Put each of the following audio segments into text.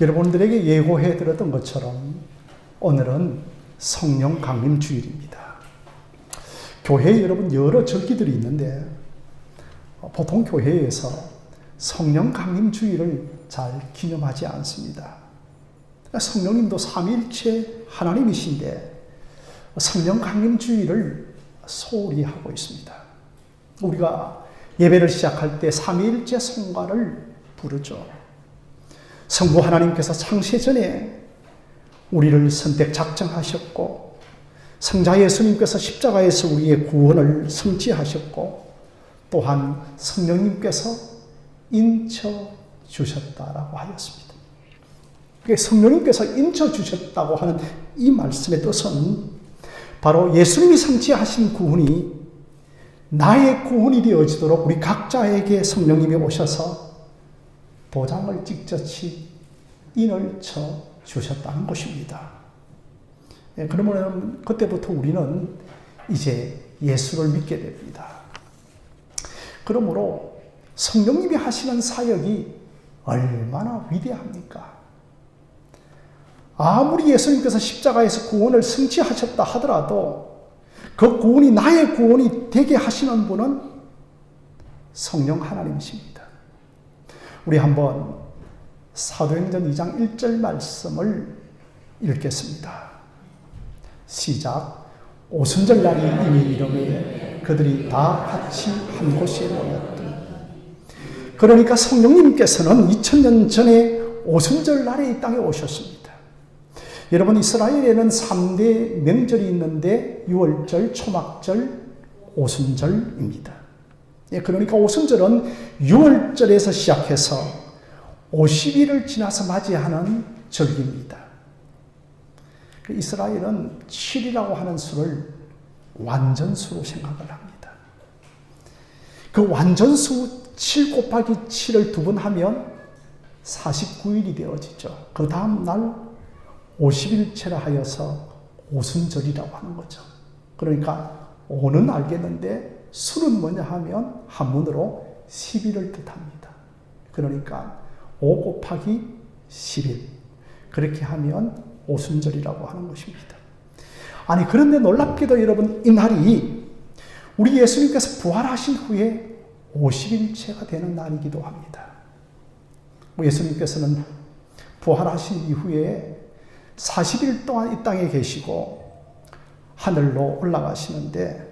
여러분들에게 예고해 드렸던 것처럼 오늘은 성령 강림 주일입니다. 교회에 여러분 여러 절기들이 있는데 보통 교회에서 성령 강림 주일을 잘 기념하지 않습니다. 성령님도 삼위일체 하나님이신데 성령 강림 주일을 소홀히 하고 있습니다. 우리가 예배를 시작할 때 삼위일체 성가를 부르죠. 성부 하나님께서 창세전에 우리를 선택 작정하셨고 성자 예수님께서 십자가에서 우리의 구원을 성취하셨고 또한 성령님께서 인쳐주셨다라고 하였습니다. 성령님께서 인쳐주셨다고 하는 이 말씀의 뜻은 바로 예수님이 성취하신 구원이 나의 구원이 되어지도록 우리 각자에게 성령님이 오셔서 도장을 찍듯이 인을 쳐 주셨다는 것입니다. 그러면 그때부터 우리는 이제 예수를 믿게 됩니다. 그러므로 성령님이 하시는 사역이 얼마나 위대합니까? 아무리 예수님께서 십자가에서 구원을 성취하셨다 하더라도 그 구원이 나의 구원이 되게 하시는 분은 성령 하나님이십니다. 우리 한번 사도행전 2장 1절 말씀을 읽겠습니다. 시작. 오순절 날이 이미 이르매 그들이 다 같이 한 곳에 모였더니. 그러니까 성령님께서는 2000년 전에 오순절 날에 이 땅에 오셨습니다. 여러분, 이스라엘에는 3대 명절이 있는데 유월절, 초막절, 오순절입니다. 그러니까 오순절은 6월절에서 시작해서 50일을 지나서 맞이하는 절기입니다. 이스라엘은 7이라고 하는 수를 완전수로 생각을 합니다. 그 완전수 7 곱하기 7을 두 번 하면 49일이 되어지죠. 그 다음 날 50일째라 하여서 오순절이라고 하는 거죠. 그러니까 오는 알겠는데 수는 뭐냐 하면 한문으로 10일을 뜻합니다. 그러니까 5 곱하기 10일. 그렇게 하면 오순절이라고 하는 것입니다. 아니, 그런데 놀랍게도 여러분, 이 날이 우리 예수님께서 부활하신 후에 50일째가 되는 날이기도 합니다. 예수님께서는 부활하신 이후에 40일 동안 이 땅에 계시고 하늘로 올라가시는데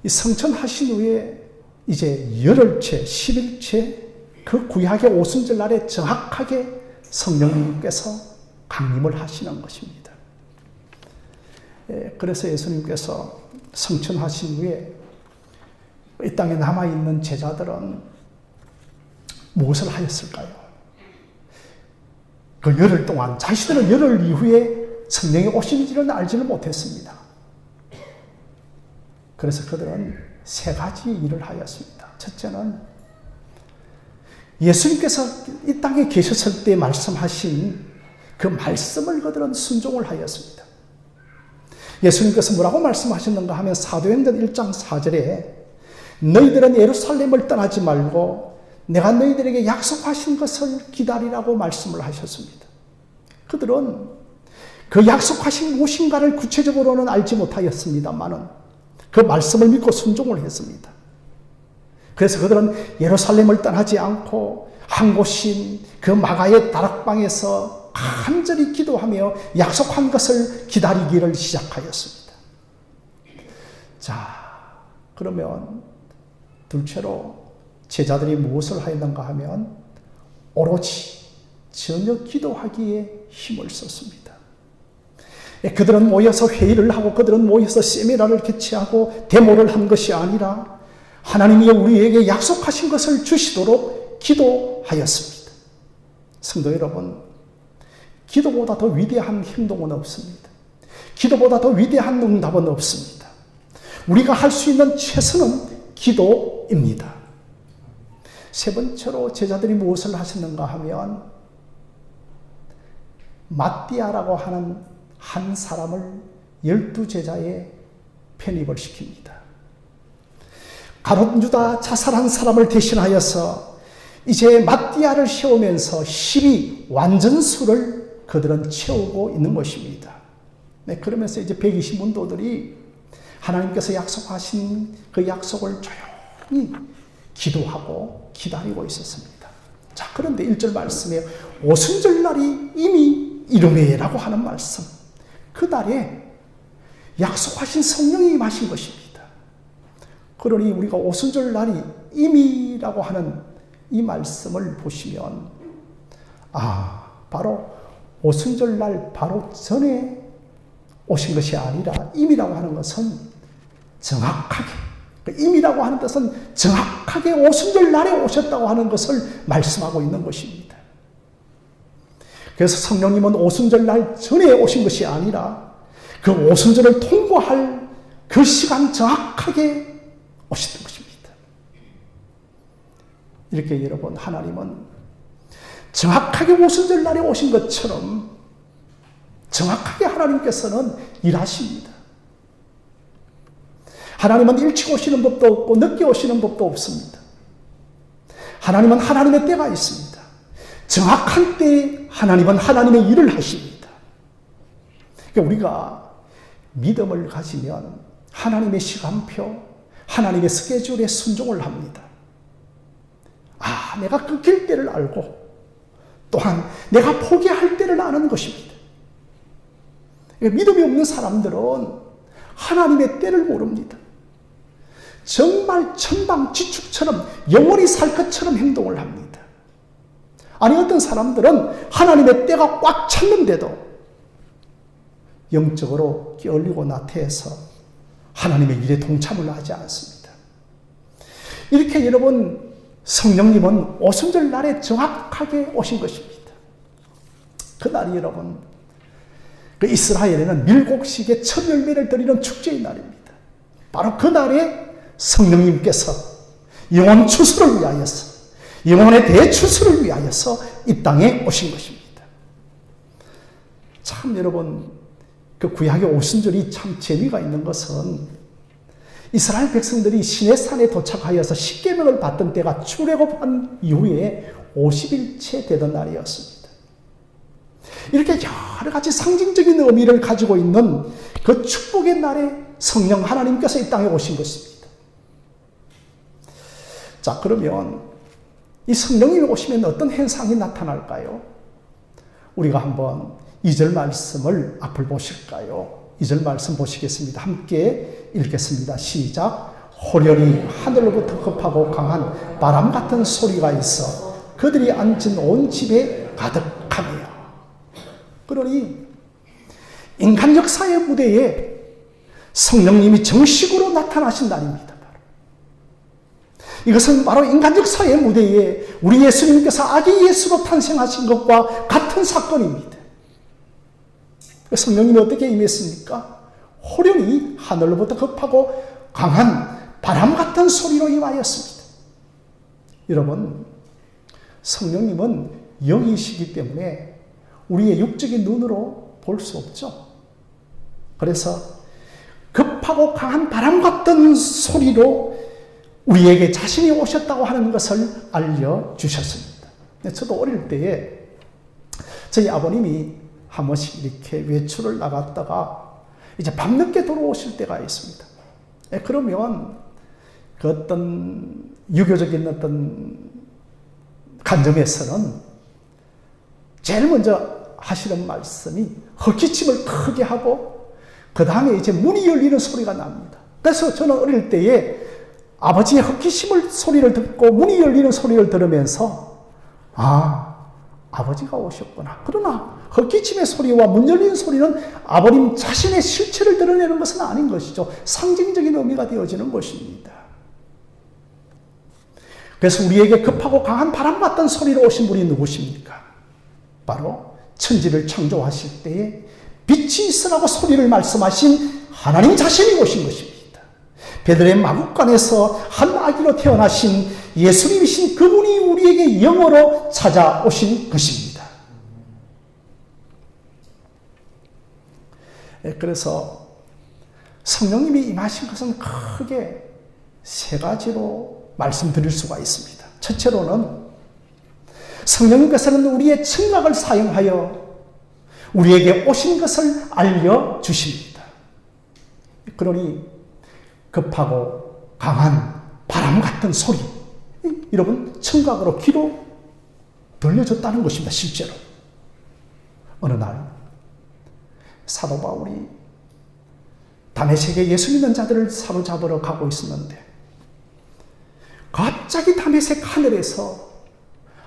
이 성천하신 후에 이제 열흘째, 10일째 그 구약의 오순절 날에 정확하게 성령님께서 강림을 하시는 것입니다. 그래서 예수님께서 성천하신 후에 이 땅에 남아있는 제자들은 무엇을 하였을까요? 그 열흘 동안 자신들은 열흘 이후에 성령이 오신지는 알지는 못했습니다. 그래서 그들은 세 가지 일을 하였습니다. 첫째는 예수님께서 이 땅에 계셨을 때 말씀하신 그 말씀을 그들은 순종을 하였습니다. 예수님께서 뭐라고 말씀하셨는가 하면 사도행전 1장 4절에 너희들은 예루살렘을 떠나지 말고 내가 너희들에게 약속하신 것을 기다리라고 말씀을 하셨습니다. 그들은 그 약속하신 무엇인가를 구체적으로는 알지 못하였습니다만은 그 말씀을 믿고 순종을 했습니다. 그래서 그들은 예루살렘을 떠나지 않고 한 곳인 그 마가의 다락방에서 간절히 기도하며 약속한 것을 기다리기를 시작하였습니다. 자, 그러면 둘째로 제자들이 무엇을 하였는가 하면 오로지 전혀 기도하기에 힘을 썼습니다. 그들은 모여서 회의를 하고 그들은 모여서 세미나를 개최하고 데모를 한 것이 아니라 하나님이 우리에게 약속하신 것을 주시도록 기도하였습니다. 성도 여러분, 기도보다 더 위대한 행동은 없습니다. 기도보다 더 위대한 응답은 없습니다. 우리가 할 수 있는 최선은 기도입니다. 세 번째로 제자들이 무엇을 하셨는가 하면 마띠아라고 하는 한 사람을 12제자에 편입을 시킵니다. 가룟 유다 자살한 사람을 대신하여서 이제 마띠아를 세우면서 12 완전수를 그들은 채우고 있는 것입니다. 네, 그러면서 이제 120문도들이 하나님께서 약속하신 그 약속을 조용히 기도하고 기다리고 있었습니다. 자, 그런데 1절 말씀에 오순절날이 이미 이르매라고 하는 말씀. 그 날에 약속하신 성령이 임하신 것입니다. 그러니 우리가 오순절날이 이미라고 하는 이 말씀을 보시면 바로 오순절날 바로 전에 오신 것이 아니라 임이라고 하는 것은 정확하게, 임이라고 하는 뜻은 정확하게 오순절날에 오셨다고 하는 것을 말씀하고 있는 것입니다. 그래서 성령님은 오순절날 전에 오신 것이 아니라 그 오순절을 통과할 그 시간 정확하게 오셨던 것입니다. 이렇게 여러분, 하나님은 정확하게 오순절날에 오신 것처럼 정확하게 하나님께서는 일하십니다. 하나님은 일찍 오시는 법도 없고 늦게 오시는 법도 없습니다. 하나님은 하나님의 때가 있습니다. 정확한 때에 하나님은 하나님의 일을 하십니다. 그러니까 우리가 믿음을 가지면 하나님의 시간표, 하나님의 스케줄에 순종을 합니다. 내가 끊길 때를 알고 또한 내가 포기할 때를 아는 것입니다. 믿음이 없는 사람들은 하나님의 때를 모릅니다. 정말 천방지축처럼 영원히 살 것처럼 행동을 합니다. 아니, 어떤 사람들은 하나님의 때가 꽉 찼는데도 영적으로 끼어올리고 나태해서 하나님의 일에 동참을 하지 않습니다. 이렇게 여러분, 성령님은 오순절 날에 정확하게 오신 것입니다. 그날이 여러분, 그 이스라엘에는 밀곡식의 첫 열매를 드리는 축제의 날입니다. 바로 그날에 성령님께서 영혼 추수를 위하여서, 영혼의 대추수를 위하여서 이 땅에 오신 것입니다. 참 여러분, 그 구약의 오순절이 참 재미가 있는 것은 이스라엘 백성들이 시내산에 도착하여서 십계명을 받던 때가 출애굽한 이후에 50일째 되던 날이었습니다. 이렇게 여러 가지 상징적인 의미를 가지고 있는 그 축복의 날에 성령 하나님께서 이 땅에 오신 것입니다. 자, 그러면 이 성령님이 오시면 어떤 현상이 나타날까요? 우리가 한번 2절 말씀을 앞을 보실까요? 2절 말씀 보시겠습니다. 함께 읽겠습니다. 시작. 호련히 하늘로부터 급하고 강한 바람 같은 소리가 있어 그들이 앉은 온 집에 가득하며. 그러니 인간 역사의 무대에 성령님이 정식으로 나타나신 날입니다. 이것은 바로 인간 역사의 무대에 우리 예수님께서 아기 예수로 탄생하신 것과 같은 사건입니다. 성령님이 어떻게 임했습니까? 호련히 하늘로부터 급하고 강한 바람 같은 소리로 임하였습니다. 여러분, 성령님은 영이시기 때문에 우리의 육적인 눈으로 볼 수 없죠. 그래서 급하고 강한 바람 같은 소리로 우리에게 자신이 오셨다고 하는 것을 알려주셨습니다. 저도 어릴 때에 저희 아버님이 한 번씩 이렇게 외출을 나갔다가 이제 밤늦게 돌아오실 때가 있습니다. 그러면 그 어떤 유교적인 어떤 관점에서는 제일 먼저 하시는 말씀이 헛기침을 크게 하고 그 다음에 이제 문이 열리는 소리가 납니다. 그래서 저는 어릴 때에 아버지의 헛기침 소리를 듣고 문이 열리는 소리를 들으면서 아버지가 오셨구나. 그러나 헛기침의 소리와 문 열리는 소리는 아버님 자신의 실체를 드러내는 것은 아닌 것이죠. 상징적인 의미가 되어지는 것입니다. 그래서 우리에게 급하고 강한 바람 같던 소리로 오신 분이 누구십니까? 바로 천지를 창조하실 때에 빛이 있으라고 소리를 말씀하신 하나님 자신이 오신 것입니다. 베들레헴 마구간에서 한 아기로 태어나신 예수님이신 그분이 우리에게 영으로 찾아오신 것입니다. 그래서 성령님이 임하신 것은 크게 세 가지로 말씀드릴 수가 있습니다. 첫째로는 성령님께서는 우리의 청각을 사용하여 우리에게 오신 것을 알려주십니다. 그러니 급하고 강한 바람 같은 소리, 여러분 청각으로 귀로 들려줬다는 것입니다. 실제로 어느 날 사도 바울이 다메섹에 예수 믿는 자들을 사로잡으러 가고 있었는데 갑자기 다메섹 하늘에서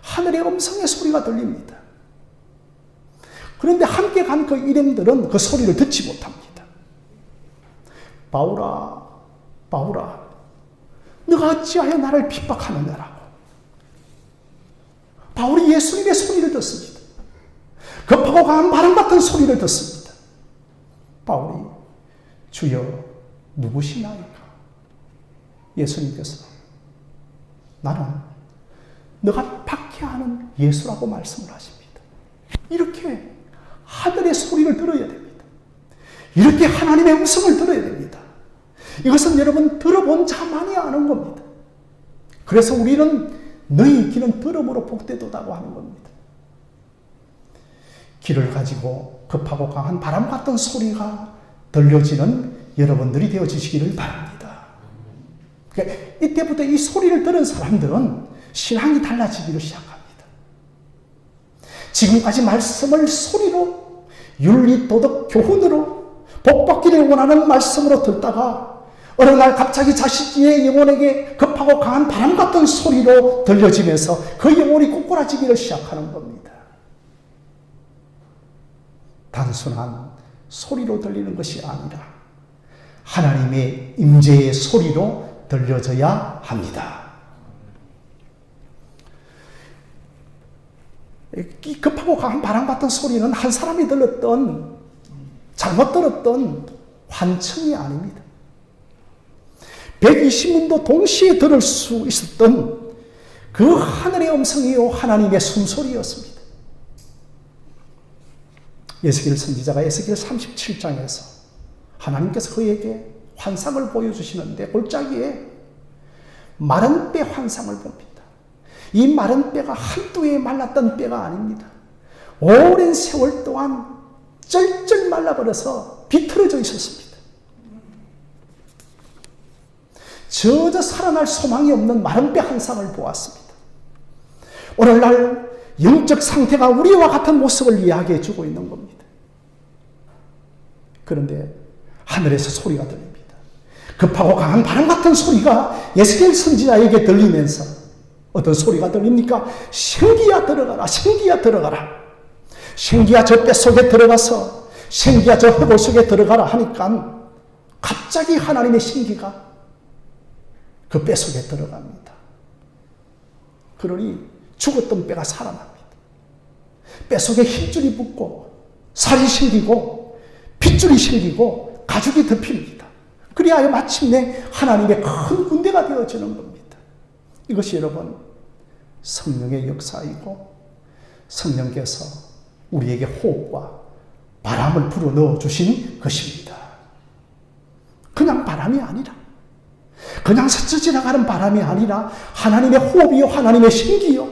하늘의 음성의 소리가 들립니다. 그런데 함께 간 그 일행들은 그 소리를 듣지 못합니다. 바울아, 바울아, 너가 어찌하여 나를 핍박하느냐라고. 바울이 예수님의 소리를 듣습니다. 급하고 강한 바람 같은 소리를 듣습니다. 바울이 주여 누구시나이까? 예수님께서 나는 너가 박해하는 예수라고 말씀을 하십니다. 이렇게 하늘의 소리를 들어야 됩니다. 이렇게 하나님의 음성을 들어야 됩니다. 이것은 여러분 들어본 자만이 아는 겁니다. 그래서 우리는 너희 귀는 들음으로 복되도다고 하는 겁니다. 귀를 가지고 급하고 강한 바람 같은 소리가 들려지는 여러분들이 되어주시기를 바랍니다. 그러니까 이때부터 이 소리를 들은 사람들은 신앙이 달라지기를 시작합니다. 지금까지 말씀을 소리로 윤리, 도덕, 교훈으로 복받기를 원하는 말씀으로 듣다가 어느 날 갑자기 자신의 영혼에게 급하고 강한 바람 같은 소리로 들려지면서 그 영혼이 꼬꾸라지기를 시작하는 겁니다. 단순한 소리로 들리는 것이 아니라 하나님의 임재의 소리로 들려져야 합니다. 이 급하고 강한 바람 같은 소리는 한 사람이 들었던, 잘못 들었던 환청이 아닙니다. 120문도 동시에 들을 수 있었던 그 하늘의 음성이요 하나님의 숨소리였습니다. 에스겔 선지자가 에스겔 37장에서 하나님께서 그에게 환상을 보여주시는데 골짜기에 마른 뼈 환상을 봅니다. 이 마른 뼈가 한두 해 말랐던 뼈가 아닙니다. 오랜 세월 동안 쩔쩔 말라버려서 비틀어져 있었습니다. 저저 살아날 소망이 없는 마른 뼈 환상을 보았습니다. 오늘날 영적 상태가 우리와 같은 모습을 이야기해 주고 있는 겁니다. 그런데 하늘에서 소리가 들립니다. 급하고 강한 바람 같은 소리가 에스겔 선지자에게 들리면서 어떤 소리가 들립니까? 생기야 들어가라, 생기야 들어가라. 생기야 저 뱃속에 들어가서 생기야 저 흙을 속에 들어가라 하니까 갑자기 하나님의 생기가 그 뱃속에 들어갑니다. 그러니 죽었던 뼈가 살아납니다. 뱃속에 힘줄이 붙고 살이 생기고 핏줄이 생기고 가죽이 덮입니다. 그리하여 마침내 하나님의 큰 군대가 되어지는 겁니다. 이것이 여러분 성령의 역사이고 성령께서 우리에게 호흡과 바람을 불어넣어 주신 것입니다. 그냥 바람이 아니라 그냥 스쳐 지나가는 바람이 아니라 하나님의 호흡이요 하나님의 생기요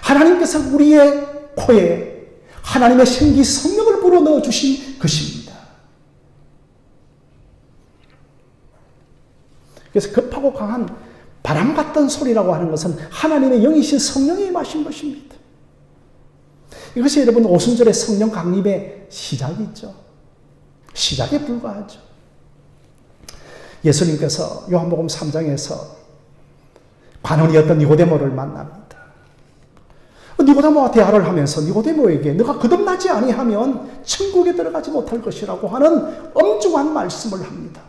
하나님께서 우리의 코에 하나님의 생기 성령을 불어넣어 주신 것입니다. 그래서 급하고 강한 바람 같던 소리라고 하는 것은 하나님의 영이신 성령이 임하신 것입니다. 이것이 여러분 오순절의 성령 강림의 시작이죠. 시작에 불과하죠. 예수님께서 요한복음 3장에서 관원이었던 니고데모를 만납니다. 니고데모와 대화를 하면서 니고데모에게 너가 거듭나지 아니하면 천국에 들어가지 못할 것이라고 하는 엄중한 말씀을 합니다.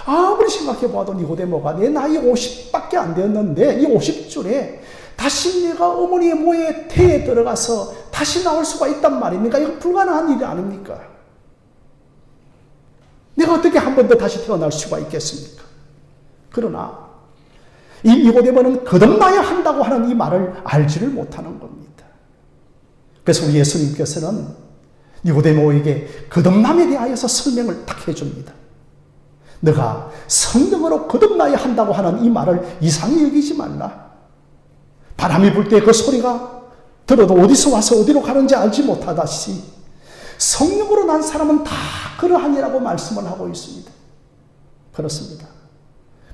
아무리 생각해봐도 니고데모가 내 나이 50밖에 안 되었는데 이 50줄에 다시 내가 어머니의 모의 태에 들어가서 다시 나올 수가 있단 말입니까? 이거 불가능한 일이 아닙니까? 내가 어떻게 한 번 더 다시 태어날 수가 있겠습니까? 그러나 이 니고데모는 거듭나야 한다고 하는 이 말을 알지를 못하는 겁니다. 그래서 우리 예수님께서는 니고데모에게 거듭남에 대하여서 설명을 딱 해줍니다. 너가 성령으로 거듭나야 한다고 하는 이 말을 이상히 여기지 말라. 바람이 불 때 그 소리가 들어도 어디서 와서 어디로 가는지 알지 못하다시 성령으로 난 사람은 다 그러하니라고 말씀을 하고 있습니다. 그렇습니다.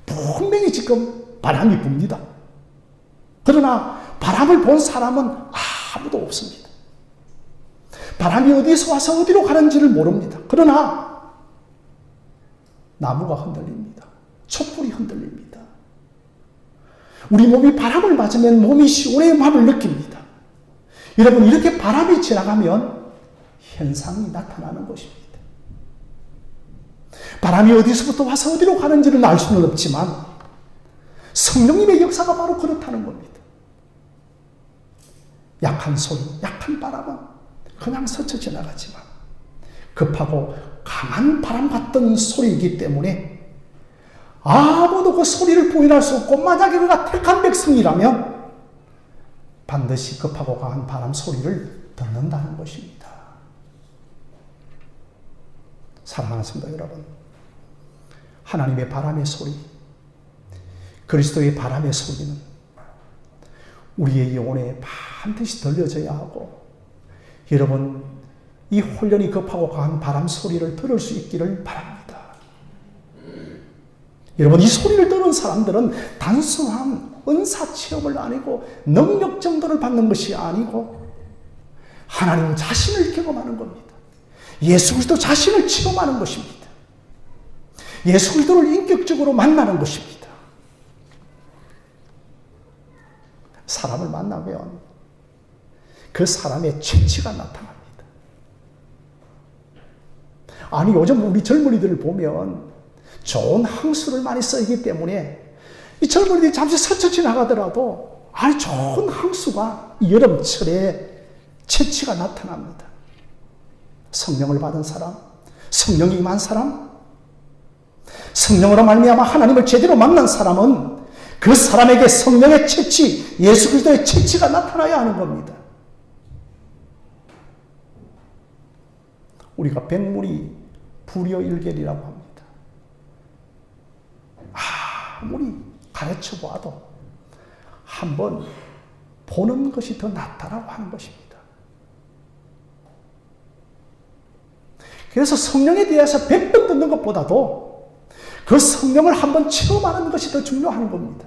분명히 지금 바람이 붑니다. 그러나 바람을 본 사람은 아무도 없습니다. 바람이 어디서 와서 어디로 가는지를 모릅니다. 그러나 나무가 흔들립니다. 촛불이 흔들립니다. 우리 몸이 바람을 맞으면 몸이 시원함을 느낍니다. 여러분, 이렇게 바람이 지나가면 현상이 나타나는 것입니다. 바람이 어디서부터 와서 어디로 가는지는 알 수는 없지만 성령님의 역사가 바로 그렇다는 겁니다. 약한 소리, 약한 바람은 그냥 스쳐 지나가지만 급하고 강한 바람 같던 소리이기 때문에 아무도 그 소리를 부인할 수 없고 만약에 그가 택한 백성이라면 반드시 급하고 강한 바람 소리를 듣는다는 것입니다. 사랑하는 성도 여러분, 하나님의 바람의 소리, 그리스도의 바람의 소리는 우리의 영혼에 반드시 들려져야 하고, 여러분, 이 훈련이 급하고 강한 바람 소리를 들을 수 있기를 바랍니다. 여러분, 이 소리를 들은 사람들은 단순한 은사 체험을 아니고 능력 정도를 받는 것이 아니고 하나님 자신을 경험하는 겁니다. 예수 그리스도 자신을 체험하는 것입니다. 예수 그리스도를 인격적으로 만나는 것입니다. 사람을 만나면 그 사람의 체취가 나타납니다. 아니, 요즘 우리 젊은이들을 보면 좋은 항수를 많이 쓰기 때문에 이 젊은이들이 잠시 스쳐 지나가더라도 아니, 좋은 항수가 여름철에 체취가 나타납니다. 성령을 받은 사람, 성령이 임한 사람, 성령으로 말미암아 하나님을 제대로 만난 사람은 그 사람에게 성령의 체취, 예수 그리스도의 체취가 나타나야 하는 겁니다. 우리가 백물이 불여일견이라고 합니다. 아무리 가르쳐 봐도 한번 보는 것이 더 낫다라고 하는 것입니다. 그래서 성령에 대해서 100번 듣는 것보다도 그 성령을 한번 체험하는 것이 더 중요한 겁니다.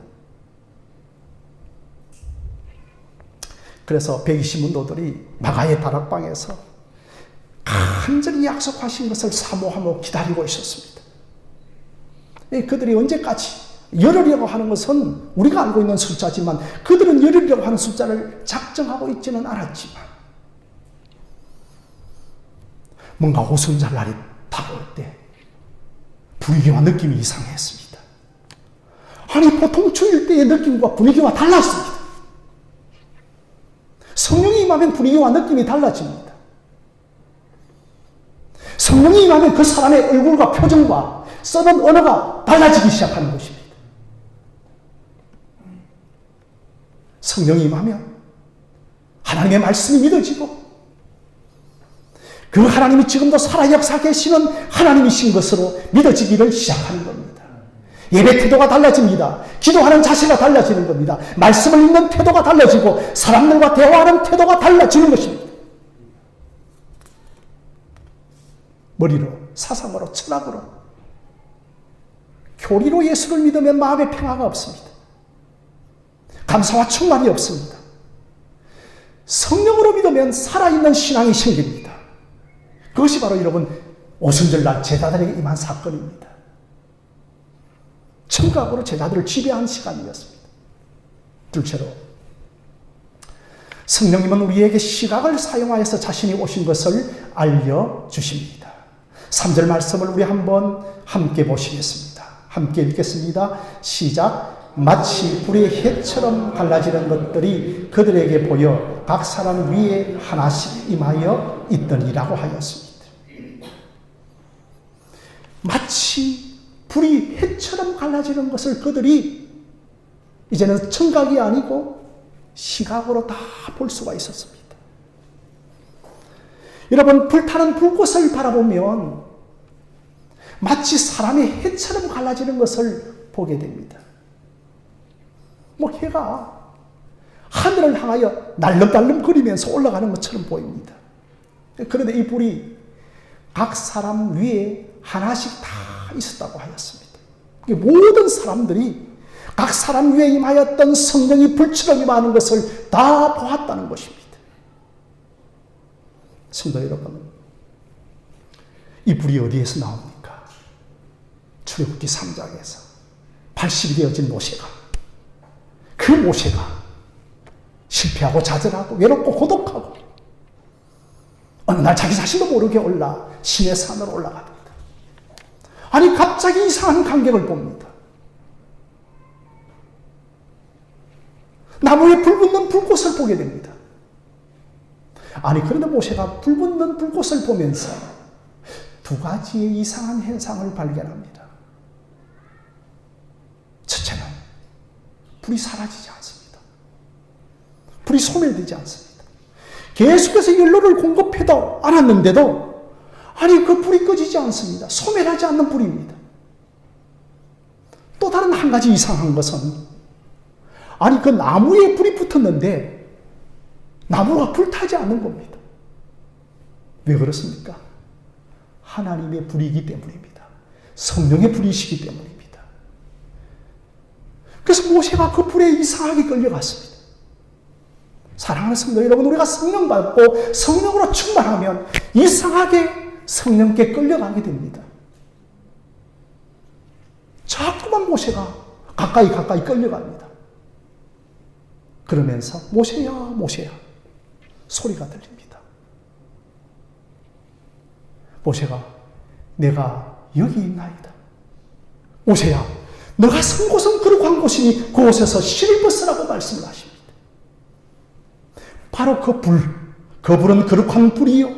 그래서 120문도들이 마가의 다락방에서 간절히 약속하신 것을 사모하며 기다리고 있었습니다. 그들이 언제까지 열으려고 하는 것은 우리가 알고 있는 숫자지만 그들은 열으려고 하는 숫자를 작정하고 있지는 않았지만 뭔가 오순절 날이 다가올 때 분위기와 느낌이 이상했습니다. 아니, 보통 주일 때의 느낌과 분위기와 달랐습니다. 성령이 임하면 분위기와 느낌이 달라집니다. 성령이 임하면 그 사람의 얼굴과 표정과 쓰는 언어가 달라지기 시작하는 것입니다. 성령이 임하면 하나님의 말씀이 믿어지고 그 하나님이 지금도 살아 역사 계시는 하나님이신 것으로 믿어지기를 시작하는 겁니다. 예배 태도가 달라집니다. 기도하는 자세가 달라지는 겁니다. 말씀을 읽는 태도가 달라지고 사람들과 대화하는 태도가 달라지는 것입니다. 머리로, 사상으로, 철학으로, 교리로 예수를 믿으면 마음의 평화가 없습니다. 감사와 충만이 없습니다. 성령으로 믿으면 살아있는 신앙이 생깁니다. 그것이 바로 여러분 오순절날 제자들에게 임한 사건입니다. 청각으로 제자들을 지배한 시간이었습니다. 둘째로 성령님은 우리에게 시각을 사용하여서 자신이 오신 것을 알려주십니다. 3절 말씀을 우리 한번 함께 보시겠습니다. 함께 읽겠습니다. 시작. 마치 불의 해처럼 갈라지는 것들이 그들에게 보여 각 사람 위에 하나씩 임하여 있더니라고 하였습니다. 마치 불이 해처럼 갈라지는 것을 그들이 이제는 청각이 아니고 시각으로 다 볼 수가 있었습니다. 여러분, 불타는 불꽃을 바라보면 마치 사람의 해처럼 갈라지는 것을 보게 됩니다. 해가 하늘을 향하여 날름달름거리면서 올라가는 것처럼 보입니다. 그런데 이 불이 각 사람 위에 하나씩 다 있었다고 하였습니다. 모든 사람들이 각 사람 위에 임하였던 성령이 불처럼 임하는 것을 다 보았다는 것입니다. 성도 여러분, 이 불이 어디에서 나옵니까? 출애굽기 3장에서 80이 되어진 모세가, 그 모세가 실패하고 좌절하고 외롭고 고독하고 어느 날 자기 자신도 모르게 신의 산으로 올라갑니다. 아니 갑자기 이상한 광경을 봅니다. 나무에 불 붙는 불꽃을 보게 됩니다. 아니 그런데 모세가 불 붙는 불꽃을 보면서 두 가지의 이상한 현상을 발견합니다. 첫째는 불이 사라지지 않습니다. 불이 소멸되지 않습니다. 계속해서 연료를 공급해도 않았는데도 아니 그 불이 꺼지지 않습니다. 소멸하지 않는 불입니다. 또 다른 한 가지 이상한 것은 아니 그 나무에 불이 붙었는데 나무가 불타지 않는 겁니다. 왜 그렇습니까? 하나님의 불이기 때문입니다. 성령의 불이시기 때문입니다. 그래서 모세가 그 불에 이상하게 끌려갔습니다. 사랑하는 성도 여러분, 우리가 성령 받고 성령으로 충만하면 이상하게 성령께 끌려가게 됩니다. 자꾸만 모세가 가까이 끌려갑니다. 그러면서 모세야 모세야 소리가 들립니다. 모세가 내가 여기 있나이다. 모세야 너가 선 곳은 거룩한 곳이니 그곳에서 실을 벗으라고 말씀을 하십니다. 바로 그 불은 거룩한 불이요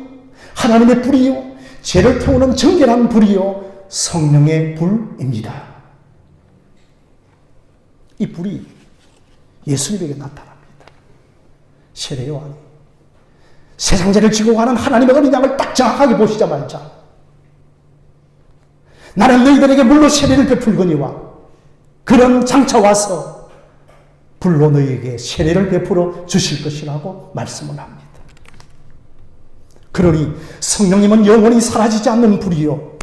하나님의 불이요 죄를 태우는 정결한 불이요 성령의 불입니다. 이 불이 예수님에게 나타납니다. 세례 요한이 세상죄를 지고 가는 하나님의 어린 양을 딱 정확하게 보시자마자 나는 너희들에게 물로 세례를 베풀거니와 그런 장차 와서 불로 너희에게 세례를 베풀어 주실 것이라고 말씀을 합니다. 그러니 성령님은 영원히 사라지지 않는 불이요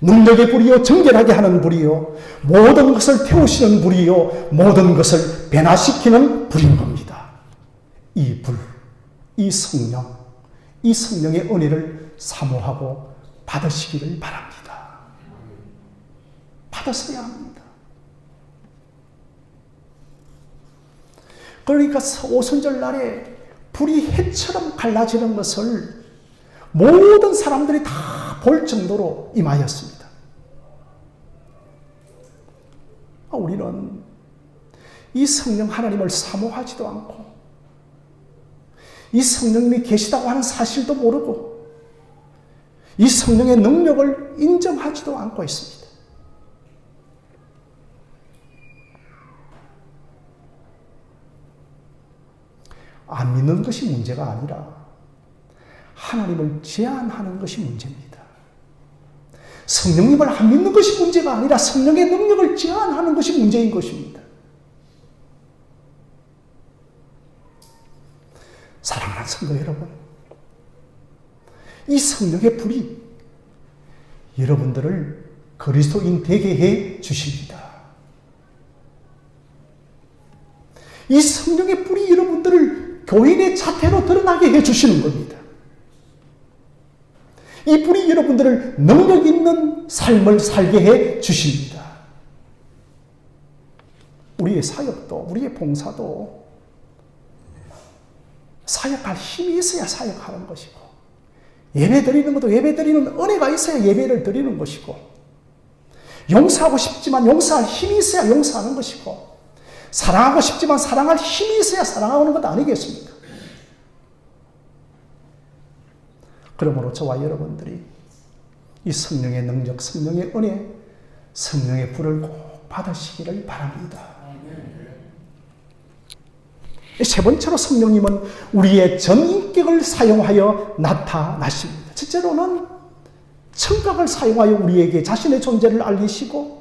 능력의 불이요 정결하게 하는 불이요 모든 것을 태우시는 불이요 모든 것을 변화시키는 불인 겁니다. 이 불, 이 성령, 이 성령의 은혜를 사모하고 받으시기를 바랍니다. 받았어야 합니다. 그러니까 오순절 날에 불이 해처럼 갈라지는 것을 모든 사람들이 다 볼 정도로 임하였습니다. 우리는 이 성령 하나님을 사모하지도 않고 이 성령님이 계시다고 하는 사실도 모르고 이 성령의 능력을 인정하지도 않고 있습니다. 안 믿는 것이 문제가 아니라 하나님을 제한하는 것이 문제입니다. 성령님을 안 믿는 것이 문제가 아니라 성령의 능력을 제한하는 것이 문제인 것입니다. 사랑하는 성도 여러분, 이 성령의 불이 여러분들을 그리스도인 되게 해 주십니다. 이 성령의 불이 여러분들을 교인의 자태로 드러나게 해 주시는 겁니다. 이 불이 여러분들을 능력 있는 삶을 살게 해 주십니다. 우리의 사역도, 우리의 봉사도 사역할 힘이 있어야 사역하는 것이고 예배 드리는 것도 예배 드리는 은혜가 있어야 예배를 드리는 것이고 용서하고 싶지만 용서할 힘이 있어야 용서하는 것이고 사랑하고 싶지만 사랑할 힘이 있어야 사랑하는 것 아니겠습니까? 그러므로 저와 여러분들이 이 성령의 능력, 성령의 은혜, 성령의 불을 꼭 받으시기를 바랍니다. 세 번째로 성령님은 우리의 전인격을 사용하여 나타나십니다. 첫째로는 청각을 사용하여 우리에게 자신의 존재를 알리시고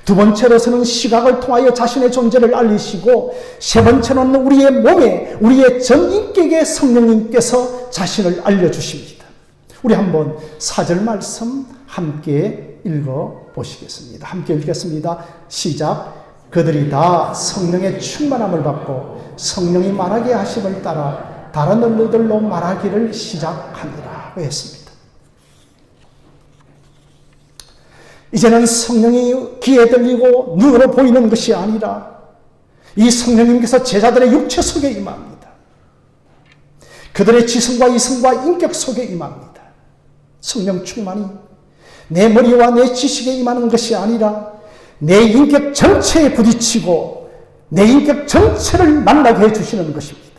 두 번째로서는 시각을 통하여 자신의 존재를 알리시고, 세 번째로는 우리의 몸에, 우리의 전 인격에 성령님께서 자신을 알려주십니다. 우리 한번 4절 말씀 함께 읽어보시겠습니다. 함께 읽겠습니다. 시작. 그들이 다 성령의 충만함을 받고 성령이 말하게 하심을 따라 다른 언어들로 말하기를 시작하니라 했습니다. 이제는 성령이 귀에 들리고 눈으로 보이는 것이 아니라 이 성령님께서 제자들의 육체 속에 임합니다. 그들의 지성과 이성과 인격 속에 임합니다. 성령 충만이 내 머리와 내 지식에 임하는 것이 아니라 내 인격 전체에 부딪히고 내 인격 전체를 만나게 해주시는 것입니다.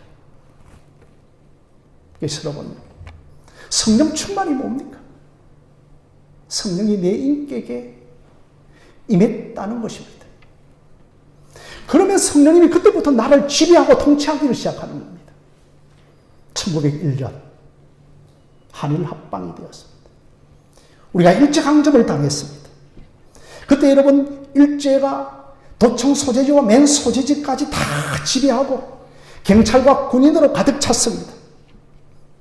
그래서 여러분, 성령 충만이 뭡니까? 성령이 내 인격에 임했다는 것입니다. 그러면 성령님이 그때부터 나를 지배하고 통치하기를 시작하는 겁니다. 1901년 한일 합방이 되었습니다. 우리가 일제강점을 당했습니다. 그때 여러분, 일제가 도청 소재지와 맨 소재지까지 다 지배하고 경찰과 군인으로 가득 찼습니다.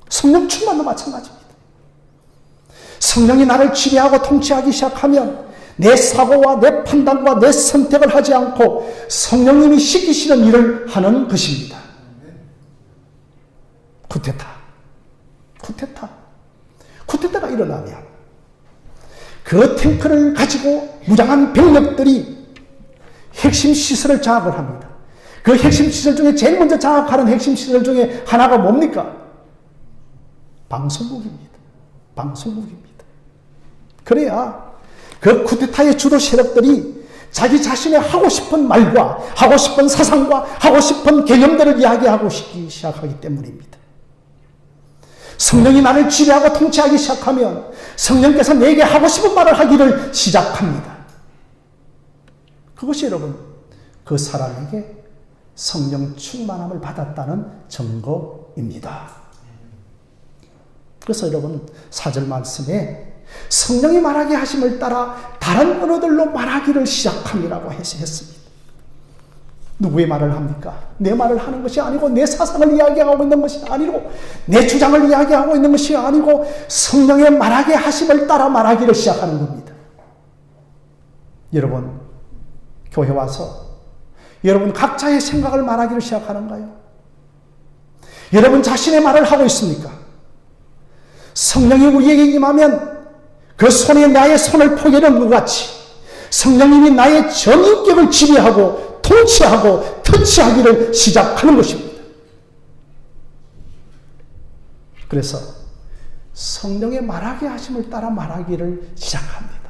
성령 충만도 마찬가지입니다. 성령이 나를 지배하고 통치하기 시작하면 내 사고와 내 판단과 내 선택을 하지 않고 성령님이 시키시는 일을 하는 것입니다. 쿠데타가 일어나면 그 탱크를 가지고 무장한 병력들이 핵심 시설을 장악을 합니다. 그 핵심 시설 중에 제일 먼저 장악하는 핵심 시설 중에 하나가 뭡니까? 방송국입니다. 그래야 그 쿠데타의 주도 세력들이 자기 자신의 하고 싶은 말과 하고 싶은 사상과 하고 싶은 개념들을 이야기하고 시작하기 때문입니다. 성령이 나를 지배하고 통치하기 시작하면 성령께서 내게 하고 싶은 말을 하기를 시작합니다. 그것이 여러분, 그 사람에게 성령 충만함을 받았다는 증거입니다. 그래서 여러분, 4절 말씀에 성령이 말하게 하심을 따라 다른 언어들로 말하기를 시작함이라고 했습니다. 누구의 말을 합니까? 내 말을 하는 것이 아니고, 내 사상을 이야기하고 있는 것이 아니고, 내 주장을 이야기하고 있는 것이 아니고, 성령의 말하게 하심을 따라 말하기를 시작하는 겁니다. 여러분, 교회 와서 여러분 각자의 생각을 말하기를 시작하는가요? 여러분 자신의 말을 하고 있습니까? 성령이 우리에게 임하면 그 손에 나의 손을 포개는 것 같이 성령님이 나의 전 인격을 지배하고 통치하고 터치하기를 시작하는 것입니다. 그래서 성령의 말하게 하심을 따라 말하기를 시작합니다.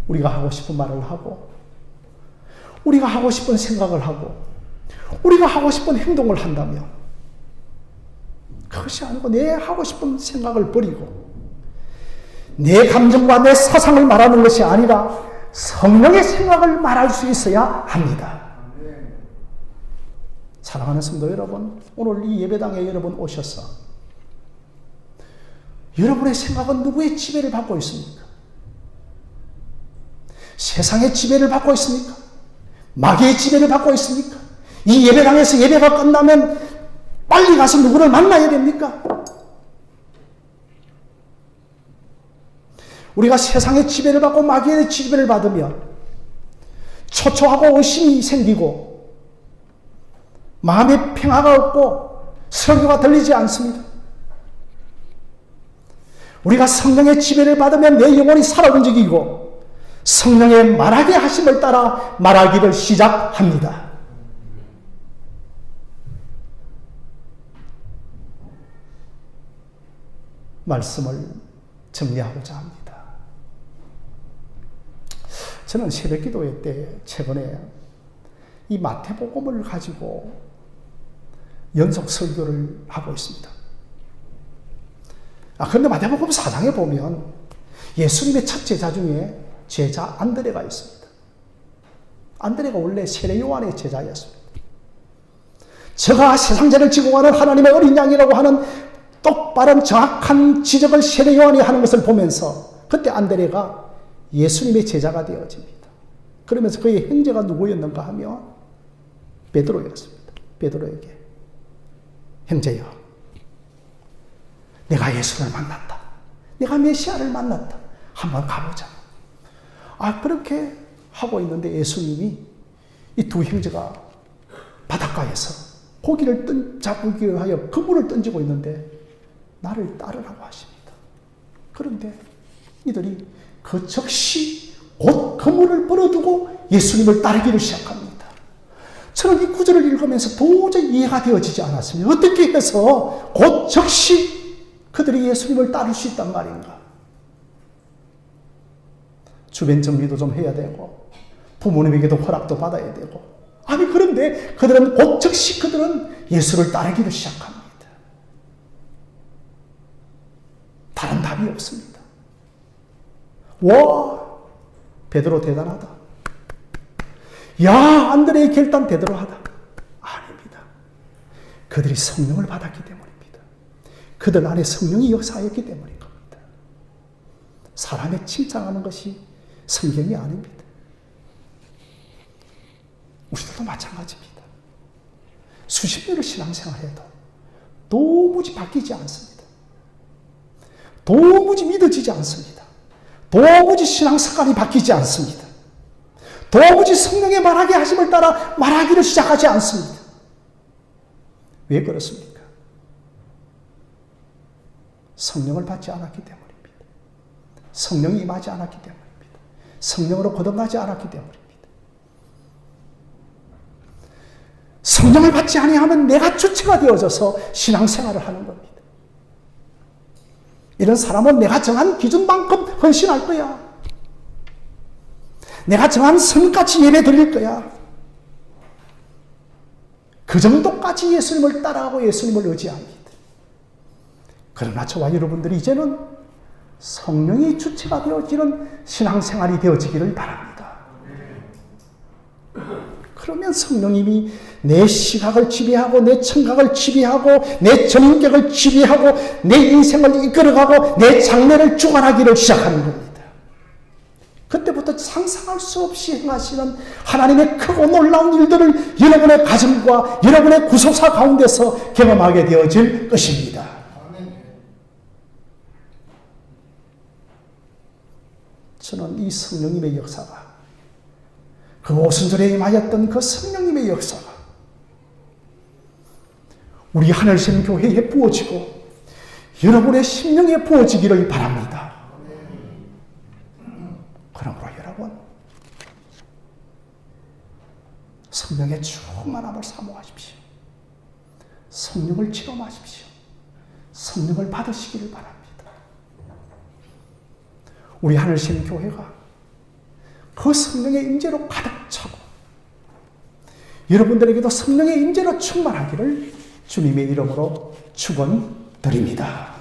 우리가 하고 싶은 말을 하고, 우리가 하고 싶은 생각을 하고, 우리가 하고 싶은 행동을 한다면 그것이 아니고 내 하고 싶은 생각을 버리고 내 감정과 내 사상을 말하는 것이 아니라 성령의 생각을 말할 수 있어야 합니다. 사랑하는 성도 여러분, 오늘 이 예배당에 여러분 오셔서 여러분의 생각은 누구의 지배를 받고 있습니까? 세상의 지배를 받고 있습니까? 마귀의 지배를 받고 있습니까? 이 예배당에서 예배가 끝나면 빨리 가서 누구를 만나야 됩니까? 우리가 세상의 지배를 받고 마귀의 지배를 받으면 초조하고 의심이 생기고 마음에 평화가 없고 설교가 들리지 않습니다. 우리가 성령의 지배를 받으면 내 영혼이 살아 움직이고 성령의 말하게 하심을 따라 말하기를 시작합니다. 말씀을 정리하고자 합니다. 저는 새벽기도회 때 최근에 이 마태복음을 가지고 연속 설교를 하고 있습니다. 그런데 마태복음 4장에 보면 예수님의 첫 제자 중에 제자 안드레가 있습니다. 안드레가 원래 세례 요한의 제자였습니다. 저가 세상죄를 지고 가는 하나님의 어린 양이라고 하는 똑바른 정확한 지적을 세례 요한이 하는 것을 보면서 그때 안드레가 예수님의 제자가 되어집니다. 그러면서 그의 형제가 누구였는가 하면 베드로였습니다. 베드로에게 형제여, 내가 예수를 만났다. 내가 메시아를 만났다. 한번 가보자. 그렇게 하고 있는데 예수님이 이 두 형제가 바닷가에서 고기를 잡기 위하여 그물을 던지고 있는데 나를 따르라고 하십니다. 그런데 이들이 그 즉시 곧 그물을 벌어두고 예수님을 따르기를 시작합니다. 저는 이 구절을 읽으면서 도저히 이해가 되어지지 않았습니다. 어떻게 해서 곧 즉시 그들이 예수님을 따를 수 있단 말인가? 주변 정리도 좀 해야 되고 부모님에게도 허락도 받아야 되고 그런데 그들은 곧 즉시 그들은 예수를 따르기를 시작합니다. 다른 답이 없습니다. 와, 베드로 대단하다. 야, 안드레의 결단 대단하다. 아닙니다. 그들이 성령을 받았기 때문입니다. 그들 안에 성령이 역사했기 때문인 겁니다. 사람의 칭찬하는 것이 성경이 아닙니다. 우리들도 마찬가지입니다. 수십 년을 신앙생활해도 도무지 바뀌지 않습니다. 도무지 믿어지지 않습니다. 도무지 신앙 습관이 바뀌지 않습니다. 도무지 성령의 말하게 하심을 따라 말하기를 시작하지 않습니다. 왜 그렇습니까? 성령을 받지 않았기 때문입니다. 성령이 임하지 않았기 때문입니다. 성령으로 거듭나지 않았기 때문입니다. 성령을 받지 아니하면 내가 주체가 되어져서 신앙생활을 하는 겁니다. 이런 사람은 내가 정한 기준만큼 헌신할 거야. 내가 정한 성까지 예배 드릴 거야. 그 정도까지 예수님을 따라하고 예수님을 의지합니다. 그러나 저와 여러분들이 이제는 성령이 주체가 되어지는 신앙생활이 되어지기를 바랍니다. 그러면 성령님이 내 시각을 지배하고 내 청각을 지배하고 내 전격을 지배하고 내 인생을 이끌어가고 내 장래를 주관하기를 시작하는 겁니다. 그때부터 상상할 수 없이 행하시는 하나님의 크고 놀라운 일들을 여러분의 가정과 여러분의 구속사 가운데서 경험하게 되어질 것입니다. 저는 이 성령님의 역사가 그 오순절에 임하였던 그 성령님의 역사가 우리 하늘샘 교회에 부어지고 여러분의 심령에 부어지기를 바랍니다. 그러므로 여러분 성령의 충만함을 사모하십시오. 성령을 체험하십시오. 성령을 받으시기를 바랍니다. 우리 하늘샘 교회가 그 성령의 임재로 가득 차고 여러분들에게도 성령의 임재로 충만하기를 주님의 이름으로 축원드립니다.